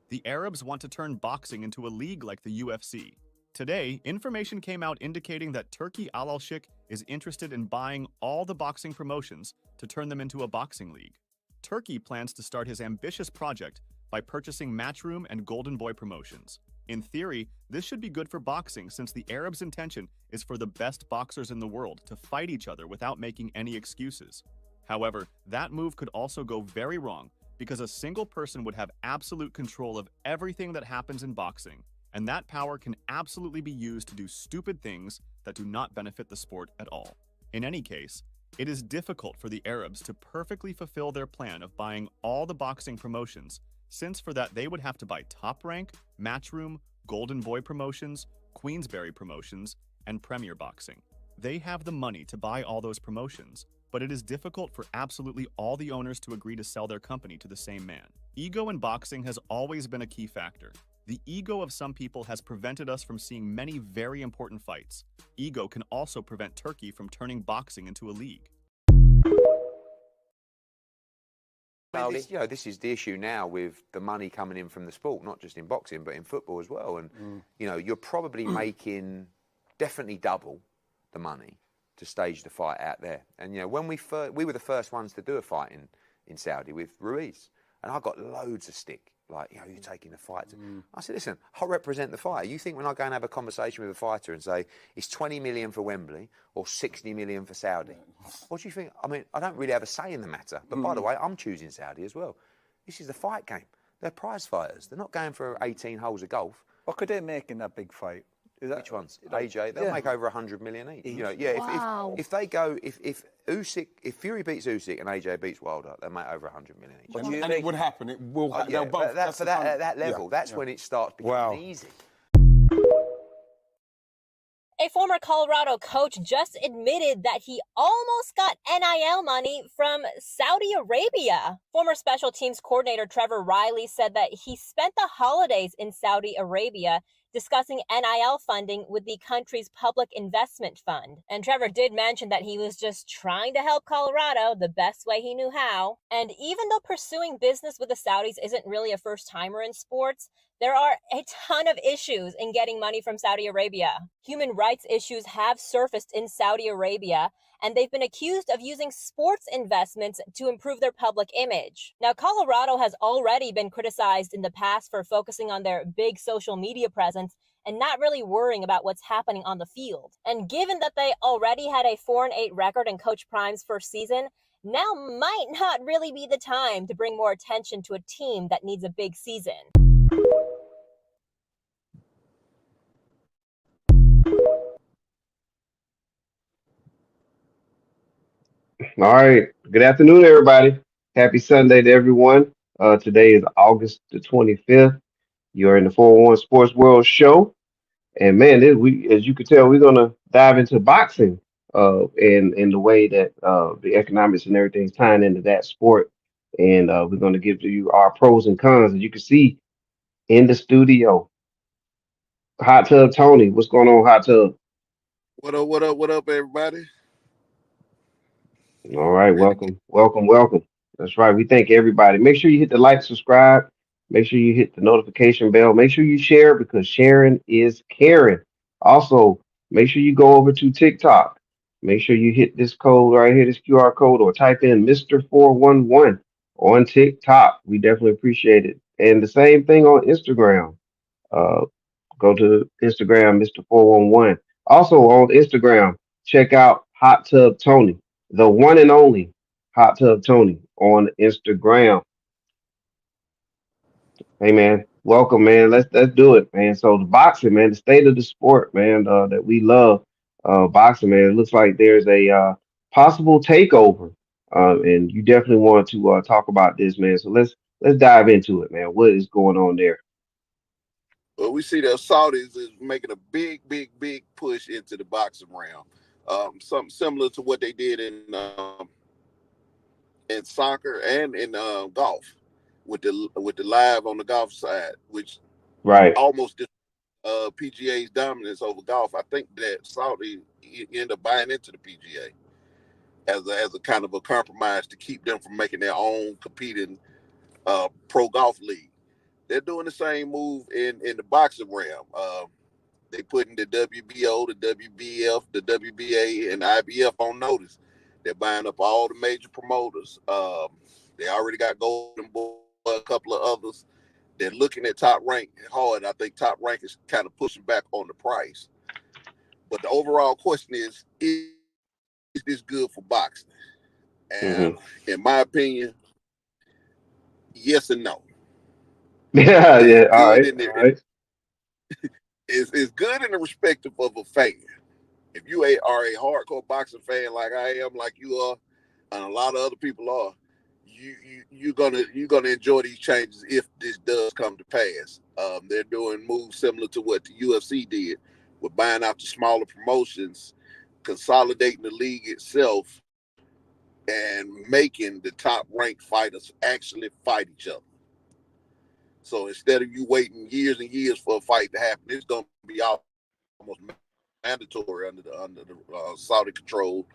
The Arabs want to turn boxing into a league like the UFC. Today, information came out indicating that Turkey Al-Sheikh is interested in buying all the boxing promotions to turn them into a boxing league. Turkey plans to start his ambitious project by purchasing Matchroom and Golden Boy promotions. In theory, this should be good for boxing since the Arabs' intention is for the best boxers in the world to fight each other without making any excuses. However, that move could also go very wrong because a single person would have absolute control of everything that happens in boxing, and that power can absolutely be used to do stupid things that do not benefit the sport at all. In any case, it is difficult for the Arabs to perfectly fulfill their plan of buying all the boxing promotions, since for that they would have to buy Top Rank, Matchroom, Golden Boy promotions, Queensberry promotions, and Premier Boxing. They have the money to buy all those promotions, but it is difficult for absolutely all the owners to agree to sell their company to the same man. Ego in boxing has always been a key factor. The ego of some people has prevented us from seeing many very important fights. Ego can also prevent Turkey from turning boxing into a league. This is the issue now with the money coming in from the sport, not just in boxing, but in football as well. And, you're probably making definitely double the money to stage the fight out there. And, when we were the first ones to do a fight in Saudi with Ruiz, and I got loads of stick. Like, you're taking the fight. I said, listen, I'll represent the fighter. You think when I go and have a conversation with a fighter and say, it's 20 million for Wembley or 60 million for Saudi? What do you think? I mean, I don't really have a say in the matter. But by the way, I'm choosing Saudi as well. This is the fight game. They're prize fighters. They're not going for 18 holes of golf. What could they make in that big fight? Which ones? AJ, they'll make over 100 million each. If they go, if Fury beats Usyk and AJ beats Wilder, they'll make over 100 million each. And it would happen. It will happen. At that level, that's when it starts becoming easy. A former Colorado coach just admitted that he almost got NIL money from Saudi Arabia. Former special teams coordinator Trevor Riley said that he spent the holidays in Saudi Arabia discussing NIL funding with the country's public investment fund. And Trevor did mention that he was just trying to help Colorado the best way he knew how. And even though pursuing business with the Saudis isn't really a first-timer in sports, there are a ton of issues in getting money from Saudi Arabia. Human rights issues have surfaced in Saudi Arabia, and they've been accused of using sports investments to improve their public image. Now, Colorado has already been criticized in the past for focusing on their big social media presence and not really worrying about what's happening on the field. And given that they already had a 4-8 record in Coach Prime's first season, now might not really be the time to bring more attention to a team that needs a big season. All right. Good afternoon, everybody. Happy Sunday to everyone. Today is August the 25th. You're in the 401 Sports World Show. And man, as you can tell, we're going to dive into boxing and the way that the economics and everything's tying into that sport. And we're going to give to you our pros and cons. And you can see in the studio, Hot Tub Tony. What's going on, Hot Tub? What up, everybody? All right, welcome. That's right. We thank everybody. Make sure you hit the like, subscribe. Make sure you hit the notification bell. Make sure you share because sharing is caring. Also, make sure you go over to TikTok. Make sure you hit this code right here, this QR code, or type in Mr. 411 on TikTok. We definitely appreciate it. And the same thing on Instagram. Go to Instagram, Mr. 411. Also on Instagram, check out Hot Tub Tony, the one and only Hot Tub Tony on Instagram. Hey man, welcome man. Let's do it, man. So the boxing, man, the state of the sport, man, that we love, boxing, man. It looks like there's a possible takeover, and you definitely want to talk about this, man. So let's dive into it, man. What is going on there? Well, we see that Saudis is making a big push into the boxing realm. Something similar to what they did in soccer and in golf with the live on the golf side, which right almost PGA's dominance over golf. I think that Saudi end up buying into the PGA as a kind of a compromise to keep them from making their own competing pro golf league. they're doing the same move in the boxing realm. They putting the WBO, the WBF, the WBA, and the IBF on notice. They're buying up all the major promoters. They already got Golden Boy, a couple of others. They're looking at Top Rank hard. I think Top Rank is kind of pushing back on the price. But the overall question is this good for boxing? Hmm. And in my opinion, yes and no. Yeah, It's yeah. All good right, in all the right. it's good in the respective of a fan. If you are a hardcore boxing fan like I am, like you are, and a lot of other people are, you're gonna enjoy these changes if this does come to pass. They're doing moves similar to what the UFC did with buying out the smaller promotions, consolidating the league itself, and making the top ranked fighters actually fight each other. So instead of you waiting years and years for a fight to happen, it's gonna be almost mandatory under the Saudi controlled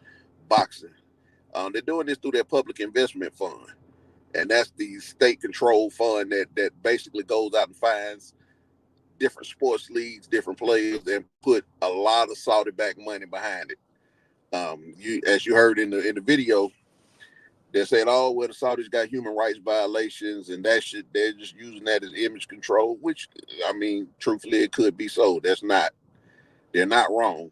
boxing. They're doing this through their public investment fund, and that's the state controlled fund that basically goes out and finds different sports leagues, different players, and put a lot of Saudi backed money behind it. As you heard in the video, they're saying, "Oh, well, the Saudis got human rights violations, and that shit. They're just using that as image control." Which, I mean, truthfully, it could be so. They're not wrong,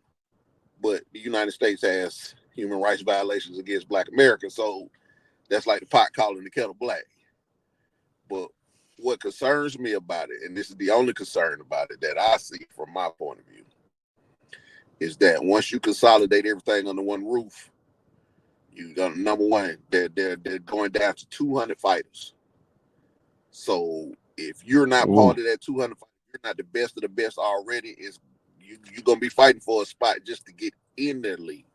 but the United States has human rights violations against Black Americans, so that's like the pot calling the kettle black. But what concerns me about it, and this is the only concern about it that I see from my point of view, is that once you consolidate everything under one roof, you got number one, they're going down to 200 fighters. So if you're not Ooh, part of that 200 fighters, you're not the best of the best already. You're gonna be fighting for a spot just to get in their league,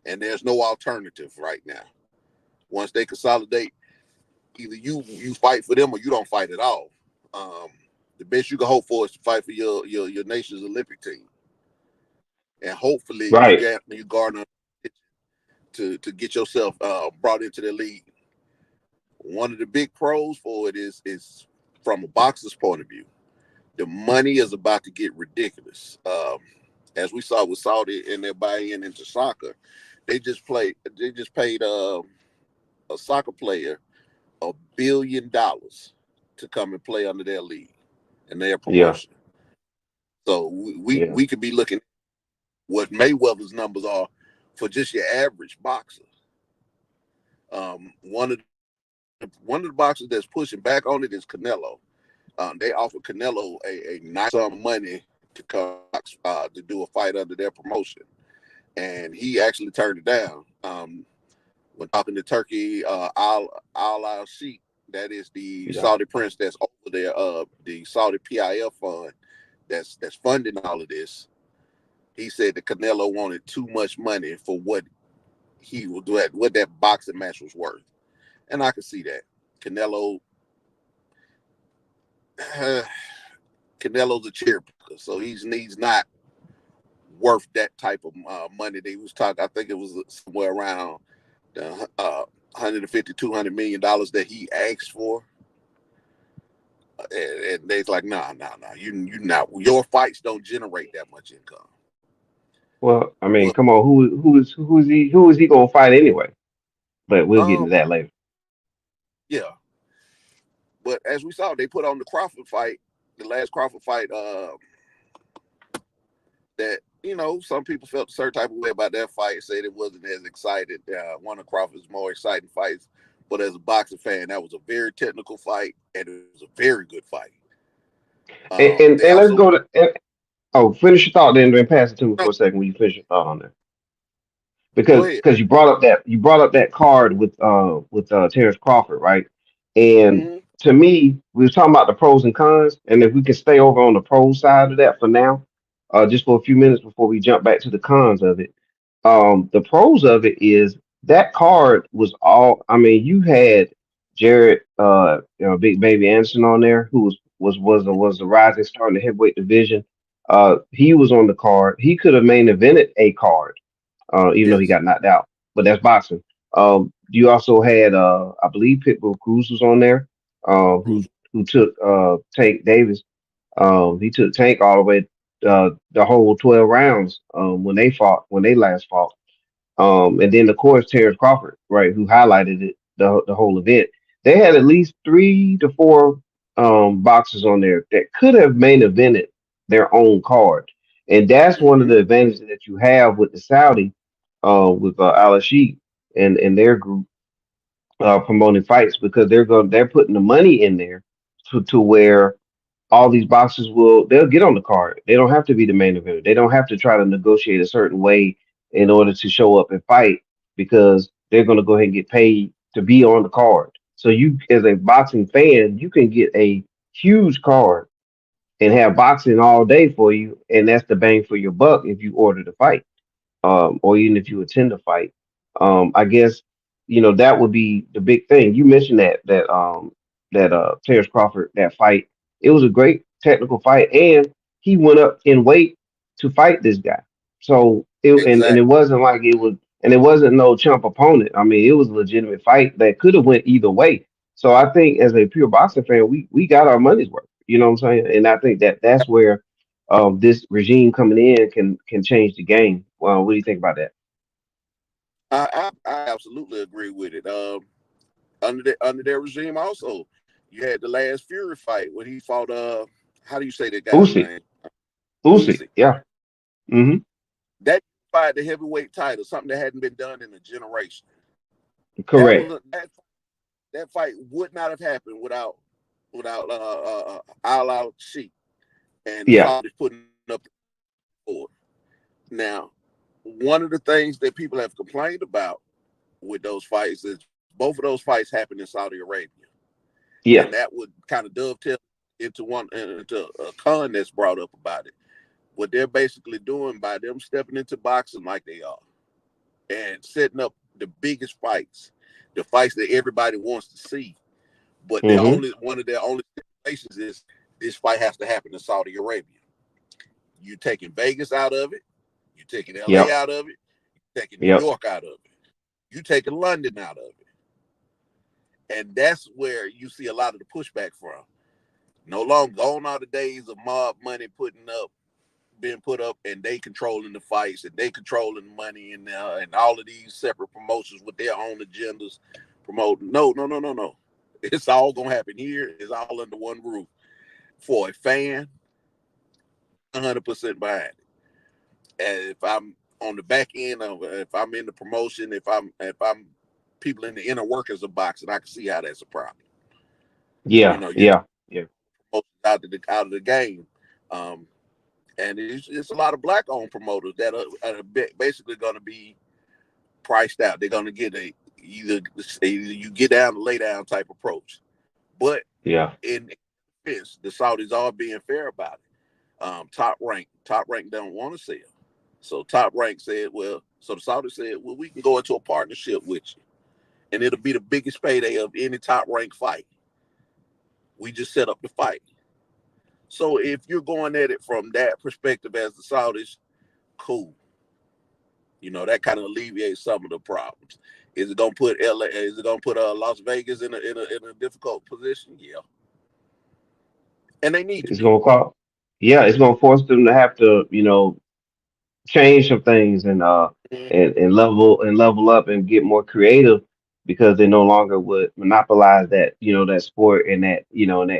and there's no alternative right now. Once they consolidate, either you fight for them or you don't fight at all. Um, the best you can hope for is to fight for your nation's Olympic team, and hopefully right. you garner to get yourself brought into the league. One of the big pros for it is from a boxer's point of view. The money is about to get ridiculous. As we saw with Saudi and their buy-in into soccer, They just paid a soccer player $1 billion to come and play under their league and their Yeah, promotion. So we yeah, we could be looking at what Mayweather's numbers are for just your average boxer. Um, one of one of the boxers that's pushing back on it is Canelo. They offered Canelo a nice sum of money to come to do a fight under their promotion, and he actually turned it down. When talking to Turkey, Al Sheikh, that is the yeah. Saudi prince that's over there, the Saudi PIF fund that's funding all of this. He said that Canelo wanted too much money for what he will do, what that boxing match was worth, and I can see that. Canelo, Canelo's a cherry picker, so he's not worth that type of money. They was talking. I think it was somewhere around the 150, $200 million that he asked for. And they's like, nah. You not, your fights don't generate that much income. Well, I mean, But come on, who is he gonna fight anyway? But we'll get into that later. yeah. But as we saw, they put on the Crawford fight, the last Crawford fight, that, some people felt a certain type of way about that fight, said it wasn't as excited. One of Crawford's more exciting fights. But as a boxing fan, that was a very technical fight, and it was a very good fight. And and, They and let's also go to oh, finish your thought, then pass it to me no, for a second when you finish your thought on that. go because ahead. because you brought up that card with Terrence Crawford, right? And Mm-hmm. to me, we were talking about the pros and cons, and if we can stay over on the pro side of that for now, just for a few minutes before we jump back to the cons of it. The pros of it is that card was all. I mean, you had Jared, Big Baby Anderson on there, who was the rising star in the heavyweight division. He was on the card. He could have main evented a card even though he Yes. got knocked out. But that's boxing. You also had, I believe, Pitbull Cruz was on there, who Cruiser. who took Tank Davis. He took Tank all the way the whole 12 rounds when they last fought. And then of course Terrence Crawford, right, who highlighted it the whole event. They had at least 3 to 4 boxers on there that could have main evented their own card, and that's one of Hmm. the advantages that you have with the Saudi, with Al Sheikh and their group promoting fights because they're putting the money in there to where all these boxers they'll get on the card. They don't have to be the main eventer. They don't have to try to negotiate a certain way in order to show up and fight because they're going to go ahead and get paid to be on the card. So you, as a boxing fan, you can get a huge card and have boxing all day for you, and that's the bang for your buck if you order the fight, or even if you attend a fight. I guess that would be the big thing. You mentioned that Terrence Crawford that fight. It was a great technical fight, and he went up in weight to fight this guy. So and it Exactly. wasn't like it was, and it wasn't no chump opponent. I mean, it was a legitimate fight that could have went either way. So I think as a pure boxing fan, we got our money's worth. You know what I'm saying? And I think that's where this regime coming in can change the game. Well, what do you think about that? I absolutely agree with it. Under their regime, also, you had the last Fury fight when he fought. How do you say that guy's Usyk, name? Usyk, Usyk. yeah, hmm, That fight, the heavyweight title, something that hadn't been done in a generation. That correct, was that fight would not have happened without Al Sheikh and the yeah, Saudis putting up for it. Now, one of the things that people have complained about with those fights is both of those fights happened in Saudi Arabia, yeah, and that would kind of dovetail into a con that's brought up about it. What they're basically doing by them stepping into boxing like they are and setting up the biggest fights, the fights that everybody wants to see, but their hmm, only one of their only stipulations is this fight has to happen in Saudi Arabia. You taking Vegas out of it, you taking LA yep, out of it, you taking New yep. York out of it, you taking London out of it. And that's where you see a lot of the pushback from. No longer gone are the days of mob money being put up, and they controlling the fights and they controlling the money and all of these separate promotions with their own agendas promoting. No, no, no, no, no. It's all gonna happen here. It's all under one roof. For a fan, 100% behind it. And if I'm on the back end of, if I'm in the promotion, if I'm people in the inner workings of boxing, I can see how that's a problem. Yeah, You're yeah, yeah. out of the game. Um, and it's a lot of black owned promoters that are basically going to be priced out. They're going to get either you get down or lay down type approach. But Yeah. in defense, the Saudis are being fair about it. Top rank don't want to sell. So Top Rank said, well, so the Saudis said, well, we can go into a partnership with you, and it'll be the biggest payday of any Top Rank fight. We just set up the fight. So if you're going at it from that perspective as the Saudis, cool. That kind of alleviates some of the problems. Is it gonna put LA? Is it gonna put Las Vegas in a difficult position? Yeah, and they need to It's be. gonna call. Yeah, it's gonna force them to have to, change some things and level up and get more creative because they no longer would monopolize that that sport in that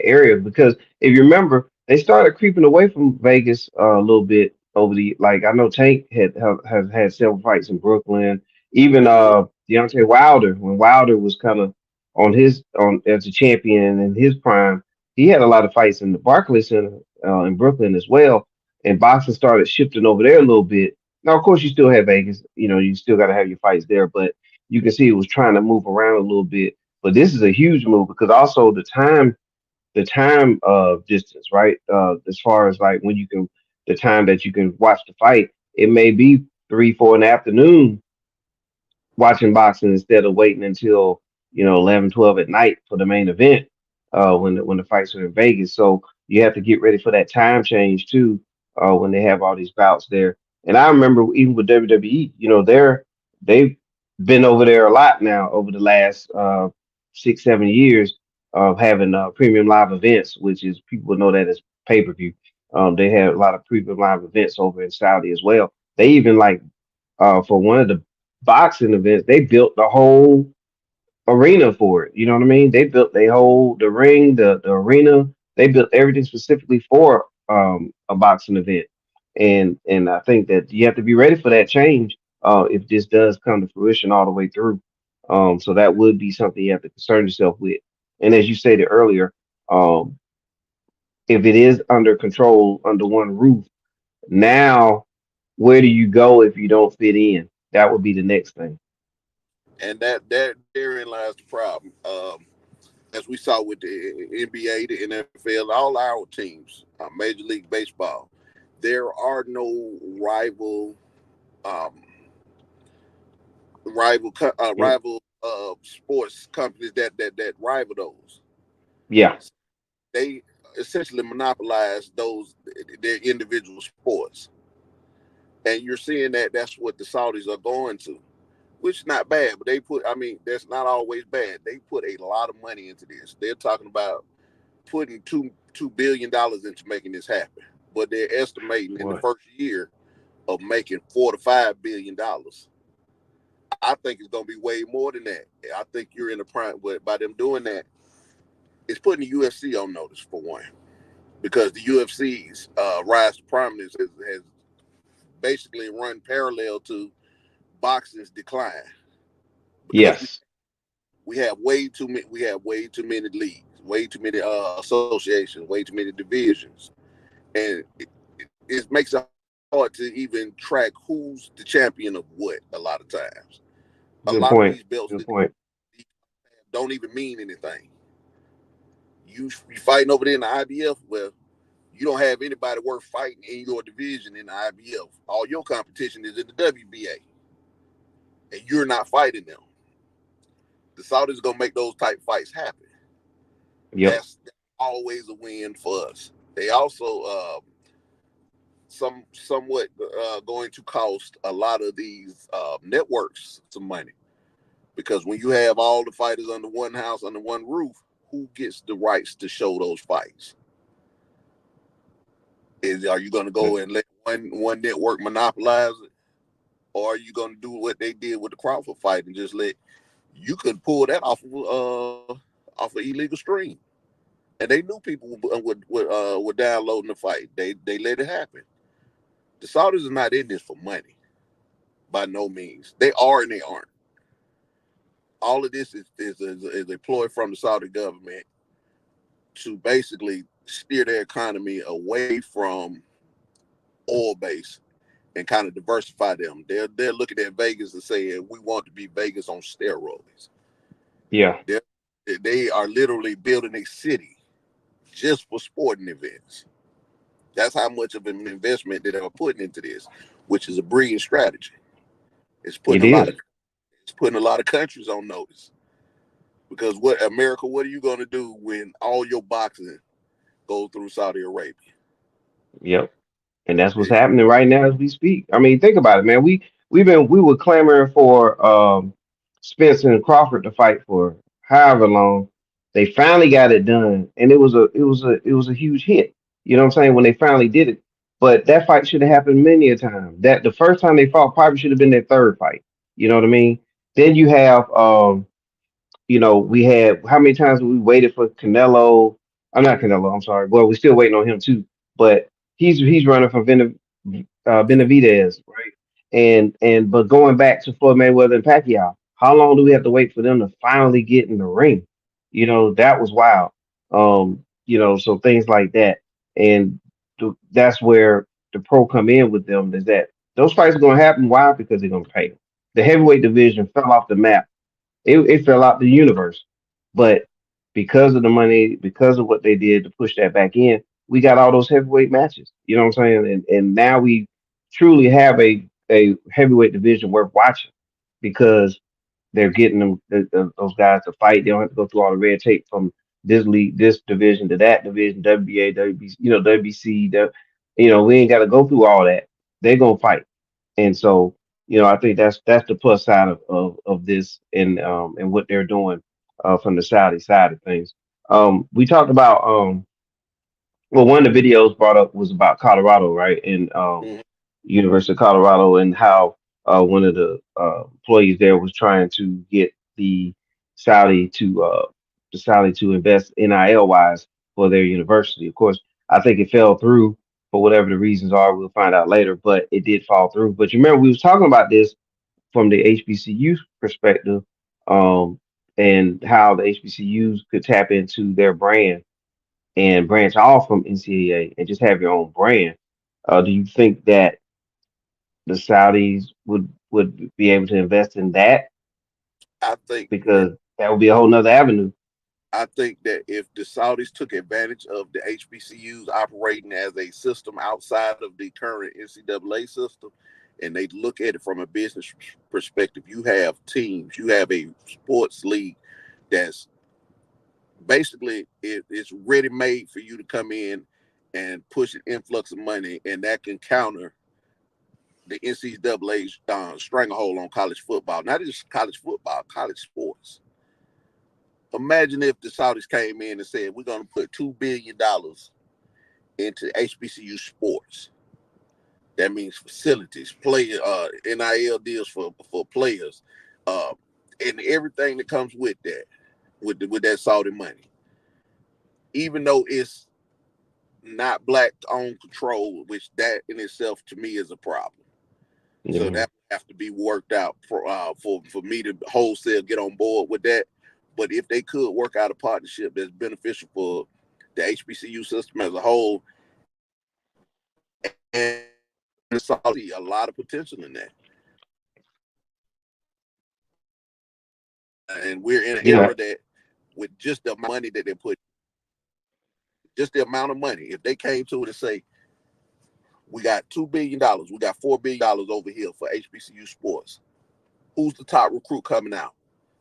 area because if you remember they started creeping away from Vegas a little bit over the like I know Tank has had several fights in Brooklyn, even Mm-hmm. Deontay Wilder when Wilder was kind of on as a champion in his prime. He had a lot of fights in the Barclays Center in Brooklyn as well, and boxing started shifting over there a little bit. Now, of course, you still have Vegas. You still got to have your fights there, but you can see it was trying to move around a little bit. But this is a huge move because also the time of distance, right? As far as like the time that you can watch the fight, it may be 3, 4 in the afternoon watching boxing instead of waiting until 11, 12 at night for the main event when the fights are in Vegas. So you have to get ready for that time change too when they have all these bouts there. And I remember even with WWE, they've been over there a lot now over the last 6, 7 years. of having premium live events, which is people know that as pay per view. They have a lot of premium live events over in Saudi as well. They even like for one of the boxing events, they built the whole arena for it. You know what I mean? They built the ring, the arena. They built everything specifically for a boxing event. And I think that you have to be ready for that change if this does come to fruition all the way through. So that would be something you have to concern yourself with. And as you stated earlier, um, if it is under control under one roof, now where do you go if you don't fit in? That would be the next thing. And that therein lies the problem. As we saw with the NBA, the NFL, all our teams, Major League Baseball, there are no um, Mm, rival sports companies that rival those. yeah. They essentially monopolize those their individual sports, and you're seeing that that's what the Saudis are going to, which is not bad. But they put, I mean, that's not always bad. They put a lot of money into this. They're talking about putting $2 billion into making this happen, but they're estimating in the Boy. first year of making $4 to $5 billion. I think it's going to be way more than that. I think you're in the prime. But by them doing that, it's putting the UFC on notice for one, because the UFC's rise to prominence has basically run parallel to boxing's decline, because Yes. we have way too many leagues, way too many associations, way too many divisions, and it makes it hard to even track who's the champion of what. A lot of times, a Good lot of point. these belts Good that point. don't even mean anything. You fighting over there in the IBF, well, you don't have anybody worth fighting in your division in the IBF. All your competition is in the WBA, and you're not fighting them. The Saudis are gonna make those type fights happen. Yep. That's always a win for us. They also somewhat going to cost a lot of these networks some money, because when you have all the fighters under one house, under one roof, who gets the rights to show those fights? Are you going to Good. go and let one network monopolize it, or are you going to do what they did with the Crawford fight and just let you could pull that off of illegal stream? And they knew people were downloading the fight. They let it happen. The Saudis are not in this for money, by no means. They are and they aren't. All of this is a ploy from the Saudi government to basically steer their economy away from oil base and kind of diversify them. They're looking at Vegas and saying we want to be Vegas on steroids. Yeah. They're, they are literally building a city just for sporting events. That's how much of an investment that they're putting into this, which is a brilliant strategy. It's It putting a lot is. of it's putting a lot of countries on notice, because what America, what are you going to do when all your boxing goes through Saudi Arabia? Yep. And that's what's It, happening right now as we speak. I mean, think about it, man. We were clamoring for Spencer and Crawford to fight for however long. They finally got it done, and it was a huge hit. You know what I'm saying? When they finally did it. But that fight should have happened many a time. That the first time they fought probably should have been their third fight. You know what I mean? Then you have we had how many times we waited for Canelo? I'm not Canelo. I'm sorry. Well, we're still waiting on him too. But he's running from Benavidez, right? And but going back to Floyd Mayweather and Pacquiao, how long do we have to wait for them to finally get in the ring? That was wild. So things like that, and that's where the pro come in with them. Is that those fights are going to happen? Why? Because they're going to pay. The heavyweight division fell off the map. It fell out the universe. But because of the money, because of what they did to push that back in, we got all those heavyweight matches. You know what I'm saying? And now we truly have a heavyweight division worth watching because they're getting those guys to fight. They don't have to go through all the red tape from this league, this division to that division, WBA, WBC, WBC. We ain't got to go through all that. They're gonna fight, and so I think that's the plus side of this and what they're doing from the Saudi side of things. We talked about well, one of the videos brought up was about Colorado, right? And Mhm. University of Colorado, and how one of the employees there was trying to get Saudi to the Saudi to invest NIL wise for their university. Of course, I think it fell through for whatever the reasons are. We'll find out later, but it did fall through. But you remember we was talking about this from the HBCU perspective, um, and how the HBCUs could tap into their brand and branch off from NCAA and just have your own brand. Do you think that the Saudis would be able to invest in that, I think that because that would be a whole nother avenue? if the Saudis took advantage of the HBCUs operating as a system outside of the current NCAA system, and they look at it from a business perspective, you have teams, you have a sports league that's basically it's ready made for you to come in and push an influx of money, and that can counter the NCAA's stranglehold on college football. Not just college football, college sports. Imagine if the Saudis came in and said, we're going to put $2 billion into HBCU sports. That means facilities, player, NIL deals for players, uh, and everything that comes with that, with that Saudi money. Even though it's not black owned control, which that in itself to me is a problem. So Hmm. that would have to be worked out for me to wholesale get on board with that. But if they could work out a partnership that's beneficial for the HBCU system as a whole, and I see a lot of potential in that. And we're in an Yeah. era that, with just the money that they put, just the amount of money, if they came to it and say, we got $2 billion, we got $4 billion over here for HBCU sports, who's the top recruit coming out?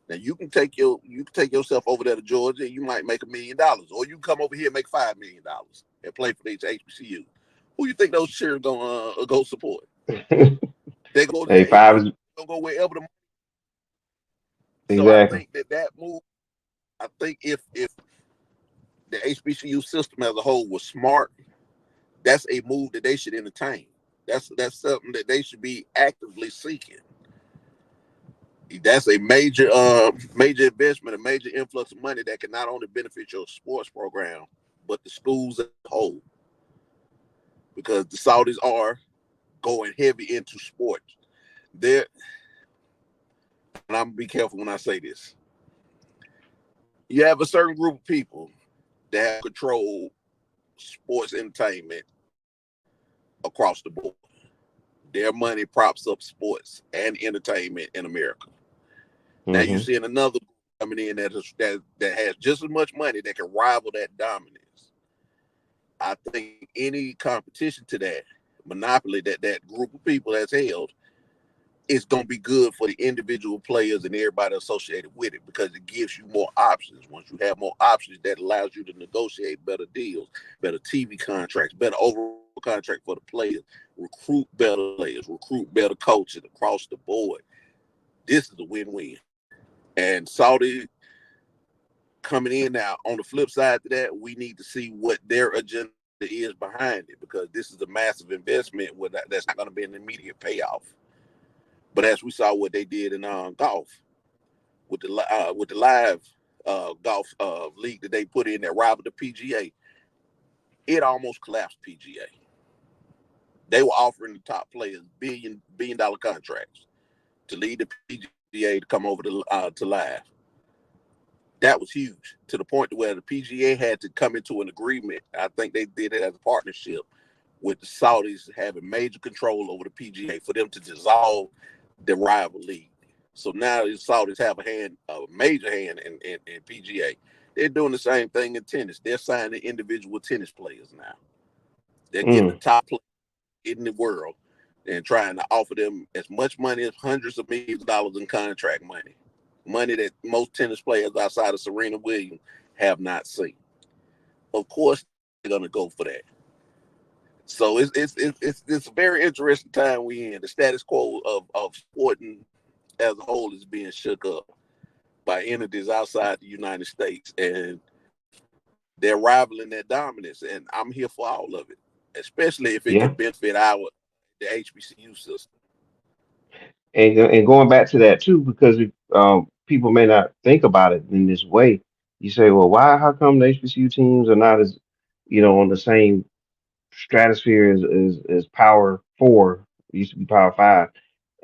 Now you can take yourself over there to Georgia, and you might make $1 million, or you can come over here and make $5 million and play for these HBCU. Who you think those cheers gonna go support? They go to Hey, the five is HBCU, go wherever the. So I exactly. think that move. I think if the HBCU system as a whole was smart, that's a move that they should entertain. That's something that they should be actively seeking. That's a major investment, a major influx of money that can not only benefit your sports program, but the schools as a whole. Because the Saudis are going heavy into sports. They're, and I'm gonna be careful when I say this. You have a certain group of people that have control sports entertainment across the board. Their money props up sports and entertainment in America. Now you're Hmm. seeing another group coming in that has just as much money that can rival that dominance. I think any competition to that monopoly that group of people has held is going to be good for the individual players and everybody associated with it, because it gives you more options. Once you have more options, that allows you to negotiate better deals, better TV contracts, better overall contract for the players, recruit better players, recruit better coaches across the board. This is a win-win. And Saudi coming in now, on the flip side to that, we need to see what their agenda is behind it, because this is a massive investment that's not going to be an immediate payoff. But as we saw what they did in golf with the live golf league that they put in that rivaled the PGA, it almost collapsed PGA. They were offering the top players billion dollar contracts to lead the PGA to come over to live. That was huge, to the point where the PGA had to come into an agreement. I think they did it as a partnership with the Saudis having major control over the PGA for them to dissolve the rival league. So now the Saudis have a major hand in PGA. They're doing the same thing in tennis. They're signing individual tennis players now. They're getting the Mm. top players in the world and trying to offer them as much money as hundreds of millions of dollars in contract money that most tennis players outside of Serena Williams have not seen. Of course, they're gonna go for that. So it's a very interesting time we in. The status quo of sporting as a whole is being shook up by entities outside the United States, and they're rivaling their dominance, and I'm here for all of it, especially if it Yeah. can benefit the HBCU system. And going back to that too, because people may not think about it in this way. You say, well, why? How come the HBCU teams are not as, on the same stratosphere as Power Four? It used to be Power Five,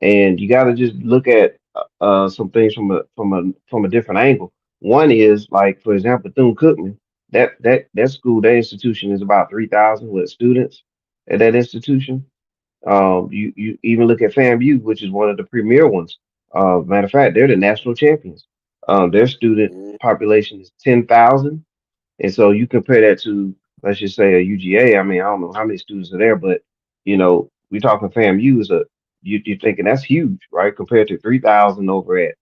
and you got to just look at some things from a different angle. One is like, for example, Bethune Cookman. That school, that institution is about 3,000 with students at that institution. You even look at FAMU, which is one of the premier ones. Matter of fact, they're the national champions. Their student Mm, population is 10,000, and so you compare that to, let's just say, a UGA. I mean, I don't know how many students are there, but we talking FAMU is you're thinking that's huge, right? Compared to 3,000 over at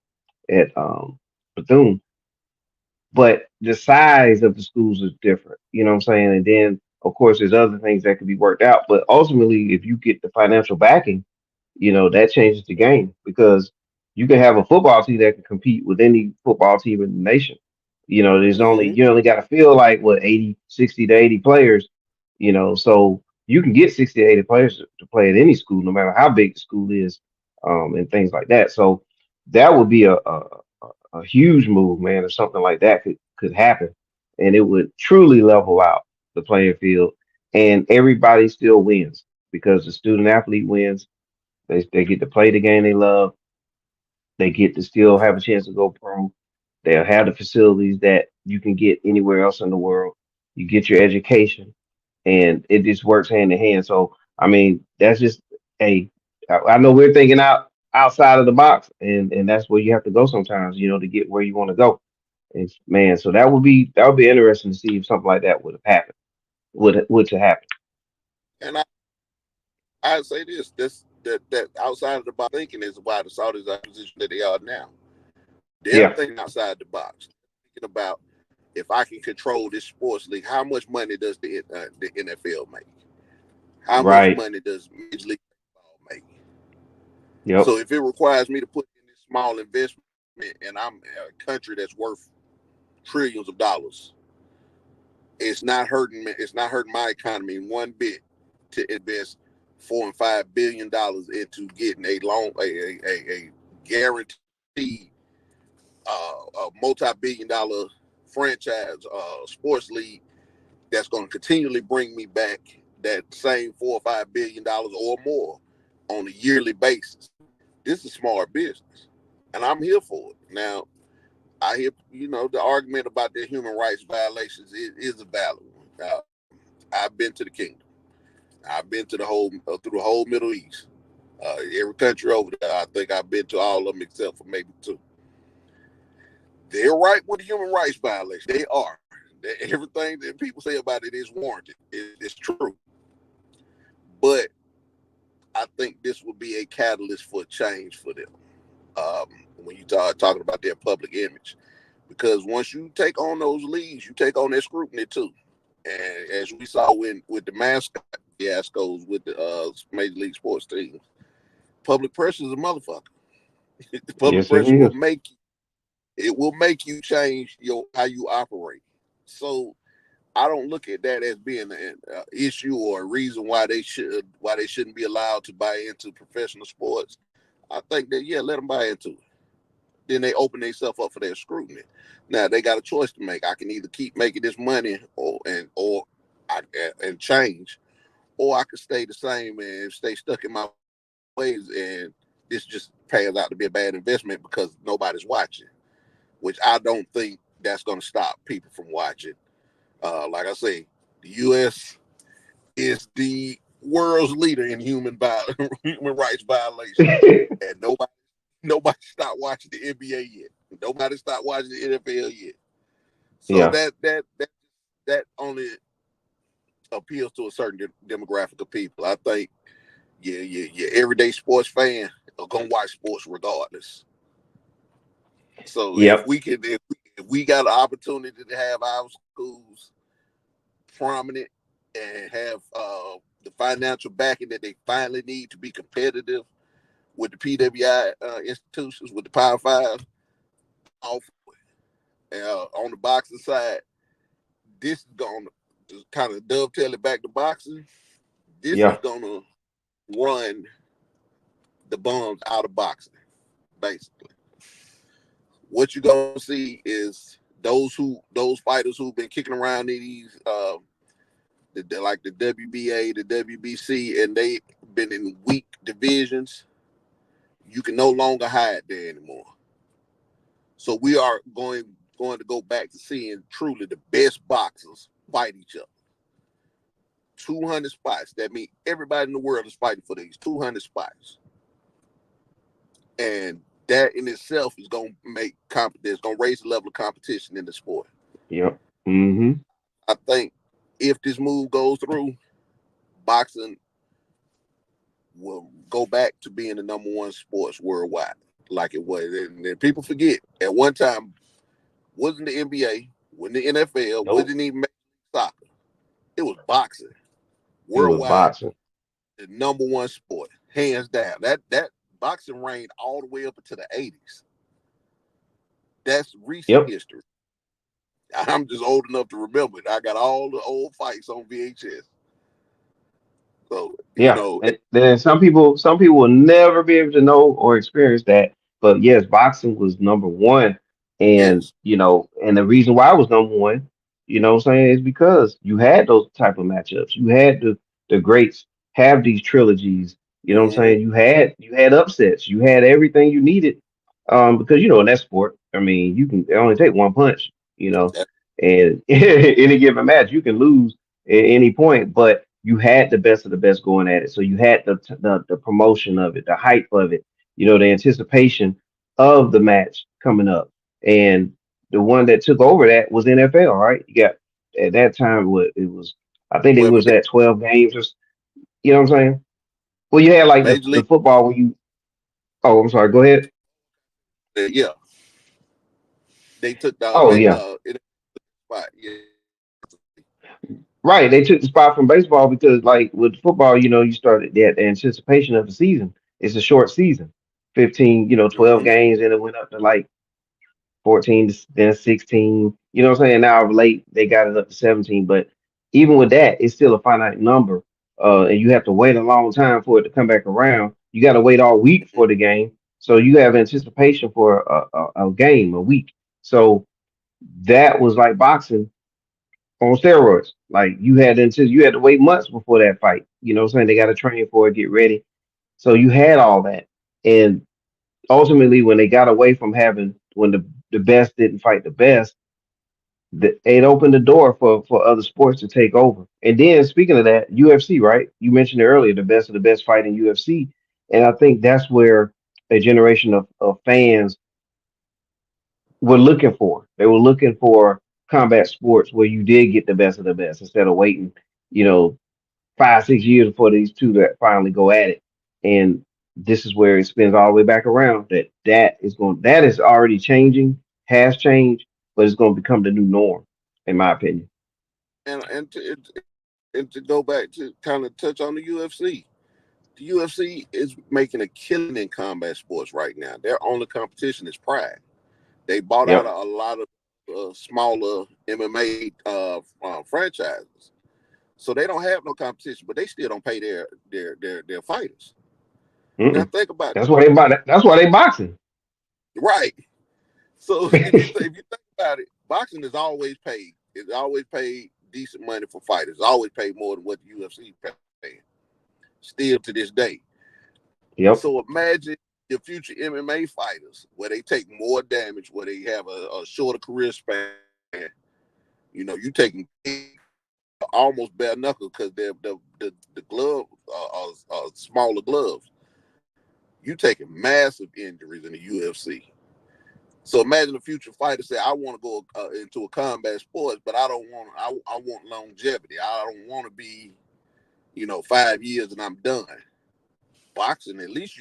Bethune, but the size of the schools is different. You know what I'm saying? And then, of course, there's other things that could be worked out. But ultimately, if you get the financial backing, that changes the game because you can have a football team that can compete with any football team in the nation. mm, You only got to feel like what 80, 60 to 80 players, so you can get 60 to 80 players to play at any school, no matter how big the school is, and things like that. So that would be a huge move, man, if something like that could happen, and it would truly level out the playing field, and everybody still wins because the student athlete wins. They get to play the game they love. They get to still have a chance to go pro. They'll have the facilities that you can get anywhere else in the world. You get your education, and it just works hand in hand. So, I mean, that's just a. I know we're thinking outside of the box, and that's where you have to go sometimes, to get where you want to go. And man, so that would be interesting to see if something like that would have happened, would to happen. and I say that outside of the box thinking is why the Saudis are in the position that they are now. They're Yeah, thinking outside the box, thinking about if I can control this sports league, how much money does the NFL make? How much right. money does Major League Baseball make? Yep. So if it requires me to put in this small investment, and I'm a country that's worth trillions of dollars, it's not hurting me. It's not hurting my economy one bit to invest $4 and $5 billion into getting a guaranteed a multi-billion-dollar franchise sports league that's going to continually bring me back that same $4 or $5 billion or more on a yearly basis. This is smart business, and I'm here for it. Now, I hear the argument about the human rights violations is a valid one. I've been to the kingdom. I've been to the whole through the whole Middle East. Every country over there, I think I've been to all of them except for maybe two. They're right with the human rights violations. They are. Everything that people say about it is warranted. It's true. But I think this will be a catalyst for change for them. When you talking about their public image, because once you take on those leagues, you take on their scrutiny too. And as we saw with the mascot fiascos with the Major League Sports teams, public pressure is a motherfucker. The public Yes, it pressure is. will make you change how you operate. So I don't look at that as being an issue or a reason why they shouldn't be allowed to buy into professional sports. I think that let them buy into it. Then they open themselves up for their scrutiny. Now they got a choice to make. I can either keep making this money and change, or I could stay the same and stay stuck in my ways, and this just pans out to be a bad investment because nobody's watching. Which I don't think that's going to stop people from watching. Like I say, the U.S. is the world's leader in human rights violation, and nobody stopped watching the NBA yet. Nobody stopped watching the NFL yet. So Yeah. that only appeals to a certain demographic of people. I think your everyday sports fan are gonna watch sports regardless. So Yep. if we got an opportunity to have our schools prominent and have the financial backing that they finally need to be competitive with the PWI institutions, with the Power Five, all for it. On the boxing side, this is going to kind of dovetail it back to boxing. This is Yeah. going to run the bums out of boxing, basically. What you're going to see is those fighters who've been kicking around in these like the WBA, the WBC, and they've been in weak divisions. You can no longer hide there anymore. So we are going to go back to seeing truly the best boxers fight each other. 200 spots. That means everybody in the world is fighting for these 200 spots. And that in itself is going to make it's going to raise the level of competition in the sport. Yep. Mm-hmm. I think if this move goes through, boxing will go back to being the number one sports worldwide, like it was. And people forget, at one time, wasn't the NBA, wasn't the NFL, Nope. wasn't even soccer. It was boxing. It was Worldwide, boxing. the number one sport, hands down. That boxing reigned all the way up into the 80s. That's recent history. I'm just old enough to remember it. I got all the old fights on VHS. So, Yeah. And then some people will never be able to know or experience that. But yes, boxing was number one. And yes. And the reason why it was number one, what I'm saying, is because you had those type of matchups. You had the greats have these trilogies. You know what I'm Mm-hmm. saying? You had upsets. You had everything you needed. Because in that sport, I mean, it only take one punch, and any given match you can lose at any point, but you had the best of the best going at it. So you had the promotion of it, the hype of it, the anticipation of the match coming up. And the one that took over that was NFL, right? You got at that time what it was. I think it Well, was at 12 games. You know what I'm saying? Well, you had like Major the League. football where you. Oh, I'm sorry. Go ahead. Yeah, they took the Oh yeah. spot. Yeah. Right, they took the spot from baseball because, like with football, you started that anticipation of the season. It's a short season, 15, 12 Mm-hmm. games, and it went up to like 14, then 16. You know what I'm saying? Now of late they got it up to 17, but even with that, it's still a finite number, and you have to wait a long time for it to come back around. You got to wait all week for the game, so you have anticipation for a game a week. So that was like boxing on steroids. Like you had to wait months before that fight. You know what I'm saying? They got to train for it, get ready. So you had all that. And ultimately when they got away from having when the best didn't fight the best, it opened the door for other sports to take over. And then speaking of that, UFC, right? You mentioned it earlier, the best of the best fight in UFC. And I think that's where a generation of fans were looking for. They were looking for combat sports where you did get the best of the best instead of waiting, you know, 5, 6 years before these two that finally go at it. And this is where it spins all the way back around. That is already changing, has changed, but it's going to become the new norm, in my opinion. And to go back to kind of touch on the UFC. The UFC is making a killing in combat sports right now. Their only competition is Pride. They bought out Yep. a lot of smaller MMA franchises, so they don't have no competition. But they still don't pay their fighters. Now Mm-mm. think about That's why they buy that. That's why they boxing. it. Right. So if you think about it, boxing is always paid. It's always paid decent money for fighters. It's always paid more than what the UFC paying. Still to this day. Yep. So imagine your future MMA fighters where they take more damage, where they have a shorter career span. You taking almost bare knuckle because the glove are smaller gloves. You taking massive injuries in the UFC. So imagine a future fighter say, "I want to go into a combat sports, but I don't want. I want longevity. I don't want to be, 5 years and I'm done." Boxing, at least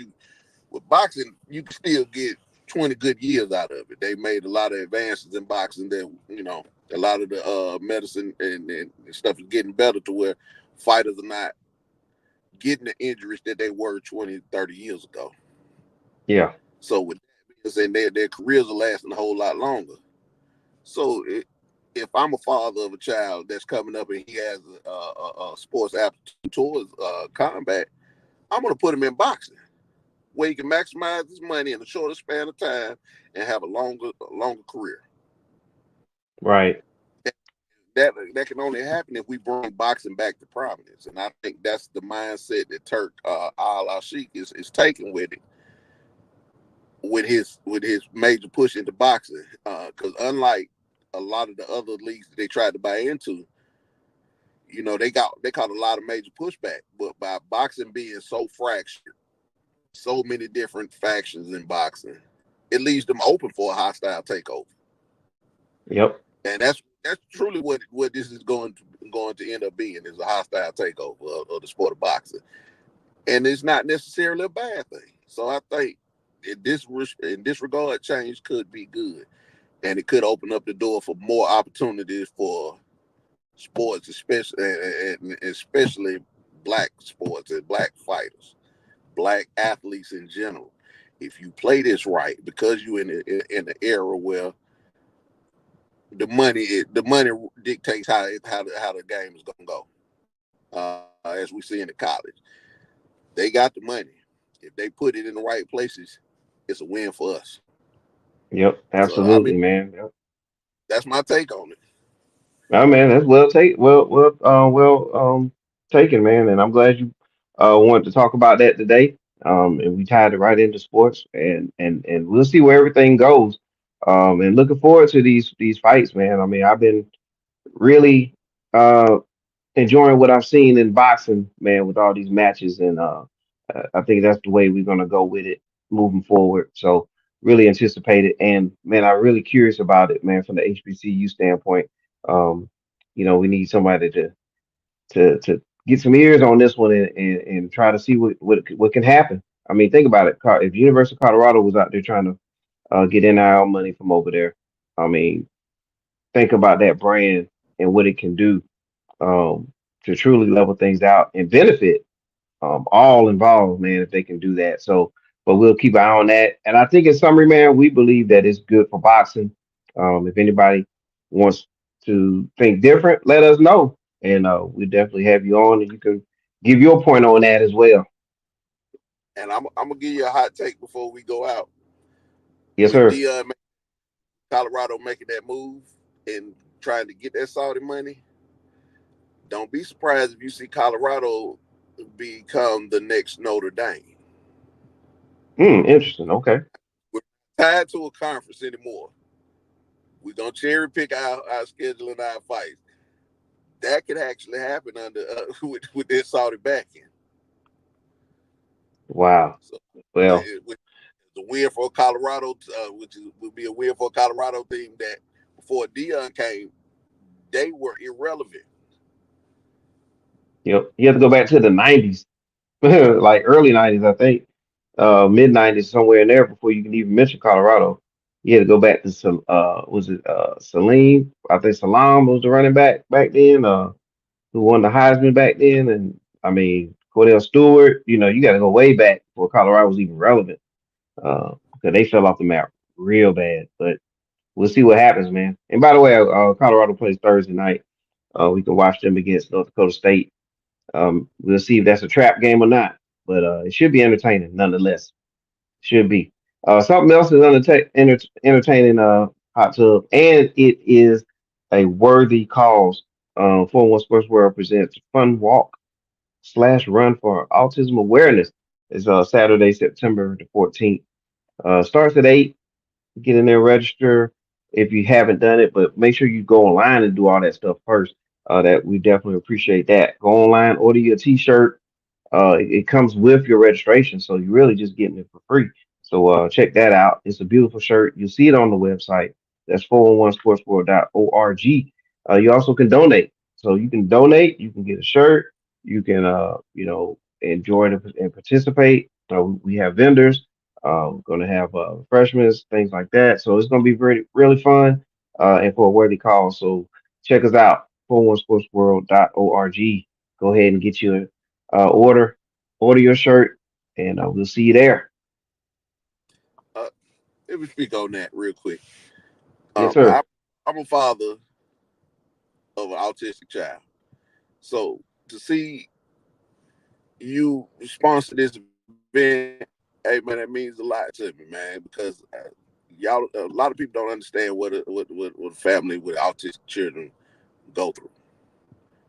with boxing, you can still get 20 good years out of it. They made a lot of advances in boxing that, a lot of the medicine and stuff is getting better to where fighters are not getting the injuries that they were 20, 30 years ago. Yeah. So with that being said, their careers are lasting a whole lot longer. So if I'm a father of a child that's coming up and he has a sports aptitude towards combat, I'm going to put him in boxing where he can maximize his money in a shorter span of time and have a longer career. Right. That can only happen if we bring boxing back to prominence, and I think that's the mindset that Turk Al Sheikh is taking with it, with his major push into boxing. Because unlike a lot of the other leagues that they tried to buy into, they caught a lot of major pushback. But by boxing being so fractured, so many different factions in boxing, it leaves them open for a hostile takeover. Yep. And that's truly what this is going to end up being, is a hostile takeover of the sport of boxing, and it's not necessarily a bad thing. So I think in this regard, change could be good, and it could open up the door for more opportunities for sports, especially black sports and black fighters, black athletes in general. If you play this right, because you're in the era where the money dictates how the game is gonna go. As we see in the college, they got the money. If they put it in the right places, it's a win for us. Yep. So I mean, Absolutely, man. Yep. that's my take on it. Oh man, that's well taken, man. And I'm glad you wanted to talk about that today. And we tied it right into sports, and we'll see where everything goes. And looking forward to these fights, man. I mean, I've been really enjoying what I've seen in boxing, man, with all these matches, and I think that's the way we're gonna go with it moving forward. So really anticipate it, and man, I'm really curious about it, man, from the HBCU standpoint. Um, we need somebody to get some ears on this one and try to see what can happen. I mean, think about it. If University of Colorado was out there trying to get NIL money from over there, I mean, think about that brand and what it can do to truly level things out and benefit all involved, man, if they can do that. So, but we'll keep an eye on that. And I think in summary, man, we believe that it's good for boxing. If anybody wants to think different, let us know. And we definitely have you on and you can give your point on that as well. And I'm gonna give you a hot take before we go out. Yes, With sir. Dion, Colorado making that move and trying to get that Saudi money, don't be surprised if you see Colorado become the next Notre Dame. Interesting. Okay. We're not tied to a conference anymore. We're gonna cherry pick our schedule and our fights. That could actually happen under with their Saudi backing. Wow. So Well, it's a win for Colorado, would be a win for a Colorado team that before Dion came, they were irrelevant. you have to go back to the 90s, like early 90s, I think, mid 90s, somewhere in there before you can even mention Colorado. You had to go back to was it Salim? I think Salam was the running back then, who won the Heisman back then, and I mean Cordell Stewart. You got to go way back before Colorado was even relevant, because they fell off the map real bad. But we'll see what happens, man. And by the way, Colorado plays Thursday night. We can watch them against North Dakota State. We'll see if that's a trap game or not, but it should be entertaining nonetheless. Should be. Something else is entertaining. Hot tub, and it is a worthy cause. 41 Sports World presents Fun Walk / Run for Autism Awareness. It's Saturday, September the 14th. Starts at 8. Get in there, register if you haven't done it, but make sure you go online and do all that stuff first. That we definitely appreciate that. Go online, order your T-shirt. It comes with your registration, so you're really just getting it for free. So check that out. It's a beautiful shirt. You'll see it on the website. That's 411sportsworld.org. You also can donate. So you can donate. You can get a shirt. You can enjoy it and participate. We have vendors. We're going to have refreshments, things like that. So it's going to be very really fun and for a worthy cause. So check us out. 411sportsworld.org. Go ahead and get you order your shirt, and we'll see you there. Let me speak on that real quick. Yes, I, sir. I'm a father of an autistic child. So to see you sponsor this event, hey man, that means a lot to me, man, because y'all, a lot of people don't understand what a family with autistic children go through.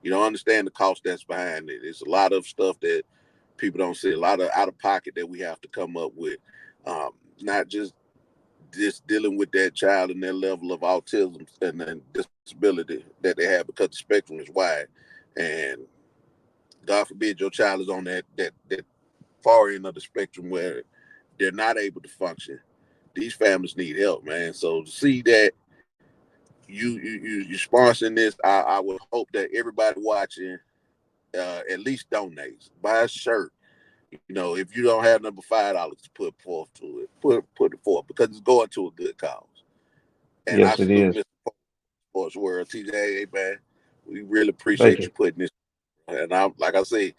You don't understand the cost that's behind it. It's a lot of stuff that people don't see, a lot of out of pocket that we have to come up with. Not just dealing with that child and their level of autism and then disability that they have, because the spectrum is wide. And God forbid your child is on that far end of the spectrum where they're not able to function. These families need help, man. So to see that you sponsoring this, I would hope that everybody watching at least donates, buy a shirt. You know, if you don't have number $5 to put forth to it, put it forth, because it's going to a good cause. And I Yes, it salute is. Mr. Sports World, TJ. Hey man, we really Thank appreciate you. you putting this. And I'm like I say,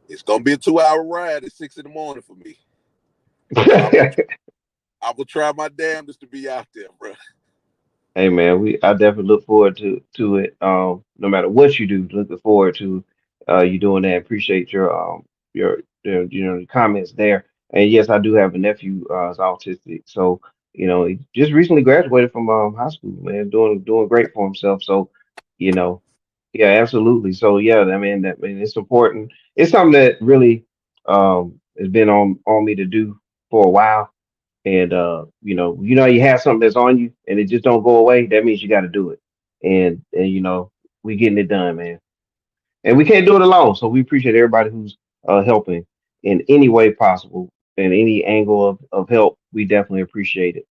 it's gonna be a 2 hour ride at 6 in the morning for me. So I will try my damnedest to be out there, bro. Hey man, I definitely look forward to it. No matter what you do, looking forward to you doing that. Appreciate your your comments there. And yes, I do have a nephew is autistic, so he just recently graduated from high school, man, doing great for himself. So, you know, yeah, absolutely. So yeah, I mean it's important. It's something that really has been on me to do for a while. And you have something that's on you and it just don't go away. That means you got to do it. And we getting it done, man. And we can't do it alone. So we appreciate everybody who's helping in any way possible, in any angle of help. We definitely appreciate it.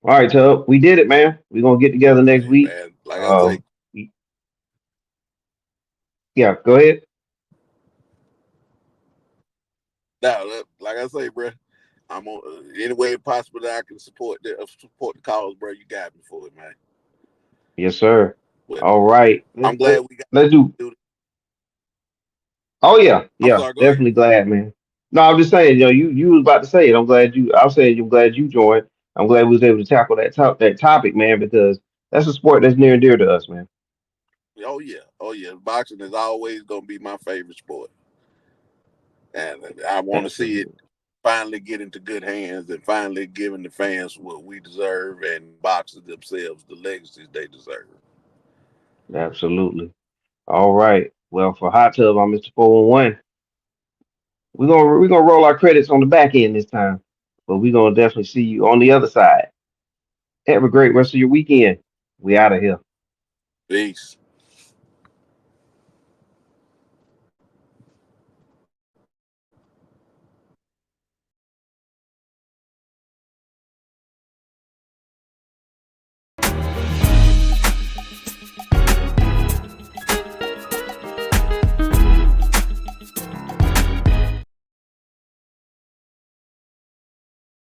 All right, Tub, we did it, man. We're gonna get together next Hey week. man, like I say, Um, yeah, go ahead. now like I say, bro, I'm on any way possible that I can support the cause, bro. You got me for it, man. Yes, sir. But All right. I'm glad we got Let's do. to do. Oh yeah, I'm yeah, sorry. Go ahead. definitely glad, man. No, I'm just saying, you was about to say it. I'm glad you. I'm saying I'm glad you joined. I'm glad we was able to tackle that topic, man, because that's a sport that's near and dear to us, man. Oh yeah. Boxing is always gonna be my favorite sport, and I want to see it Absolutely, finally get into good hands and finally giving the fans what we deserve and boxers themselves the legacies they deserve. absolutely. All right. Well, for Hot Tub, I'm Mr. 411. We're gonna roll our credits on the back end this time, but we're gonna definitely see you on the other side. Have a great rest of your weekend. We out of here. Peace.